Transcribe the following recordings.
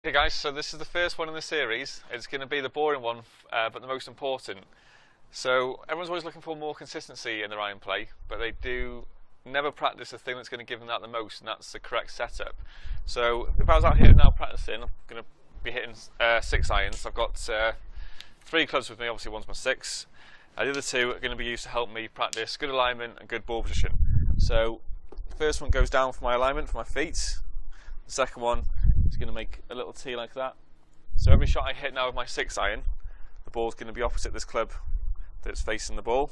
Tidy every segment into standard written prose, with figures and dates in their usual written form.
Okay guys, so this is the first one in the series. It's going to be the boring one, but the most important. So everyone's always looking for more consistency in their iron play, but they do never practice the thing that's going to give them that the most, and that's the correct setup. So if I was out here now practicing, I'm going to be hitting 6 irons. I've got 3 clubs with me, obviously one's my 6. The other 2 are going to be used to help me practice good alignment and good ball position. So the first one goes down for my alignment for my feet. The second one is going to make a little T like that. So every shot I hit now with my 6 iron, the ball's going to be opposite this club that's facing the ball,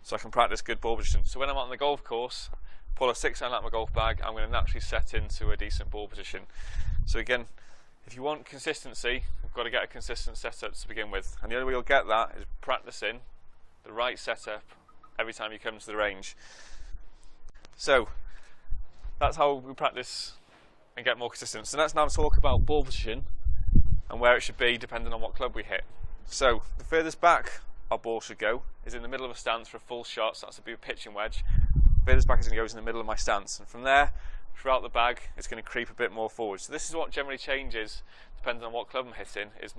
so I can practice good ball position. So when I'm out on the golf course, pull a 6 iron out of my golf bag, I'm going to naturally set into a decent ball position. So again, if you want consistency, you've got to get a consistent setup to begin with, and the only way you'll get that is practicing the right setup every time you come to the range. So that's how we practice and get more consistent. So let's now talk about ball position and where it should be depending on what club we hit. So the furthest back our ball should go is in the middle of a stance for a full shot, so that's a big pitching wedge. The furthest back is going to go in the middle of my stance, and from there throughout the bag it's going to creep a bit more forward. So this is what generally changes depending on what club I'm hitting, is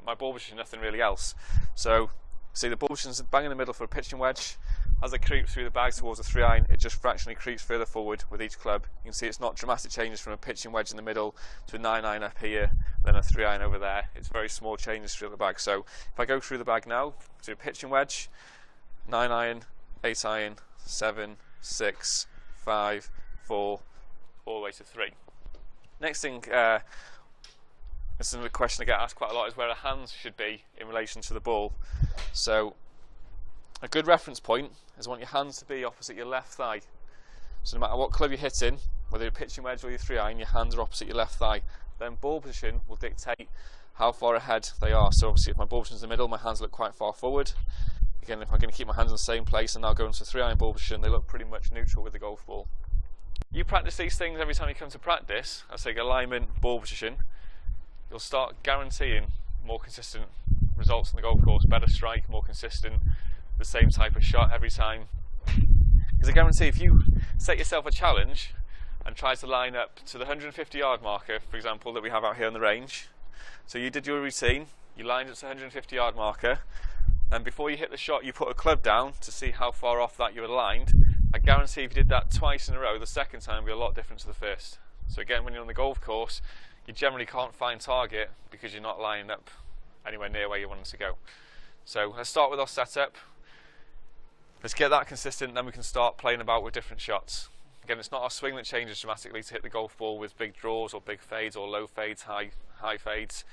my ball position, nothing really else. So see, the ball position's bang in the middle for a pitching wedge. As I creep through the bag towards a 3 iron, it just fractionally creeps further forward with each club. You can see it's not dramatic changes from a pitching wedge in the middle to a 9 iron up here, then a 3 iron over there. It's very small changes through the bag. So if I go through the bag now, to a pitching wedge, 9 iron, 8 iron, 7, 6, 5, 4, all the way to 3. Next thing, this is another question I get asked quite a lot, is where the hands should be in relation to the ball. So a good reference point is I want your hands to be opposite your left thigh. So no matter what club you're hitting, whether you're pitching wedge or your 3 iron, your hands are opposite your left thigh. Then ball position will dictate how far ahead they are. So obviously if my ball position's in the middle, my hands look quite far forward. Again, if I'm going to keep my hands in the same place and now go into a 3 iron ball position, they look pretty much neutral with the golf ball. You practice these things every time you come to practice, I say alignment, ball position, you'll start guaranteeing more consistent results on the golf course, better strike, more consistent, the same type of shot every time. Because I guarantee if you set yourself a challenge and try to line up to the 150-yard marker, for example, that we have out here on the range, so you did your routine, you lined up to the 150-yard marker, and before you hit the shot you put a club down to see how far off that you were aligned, I guarantee if you did that twice in a row, the second time will be a lot different to the first. So again, when you're on the golf course, you generally can't find target because you're not lining up anywhere near where you want it to go. So let's start with our setup. Let's get that consistent, then we can start playing about with different shots. Again, it's not our swing that changes dramatically to hit the golf ball with big draws or big fades or low fades, high fades.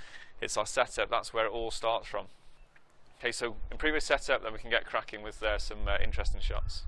It's our setup, that's where it all starts from. Okay, so in previous setup, then we can get cracking with some interesting shots.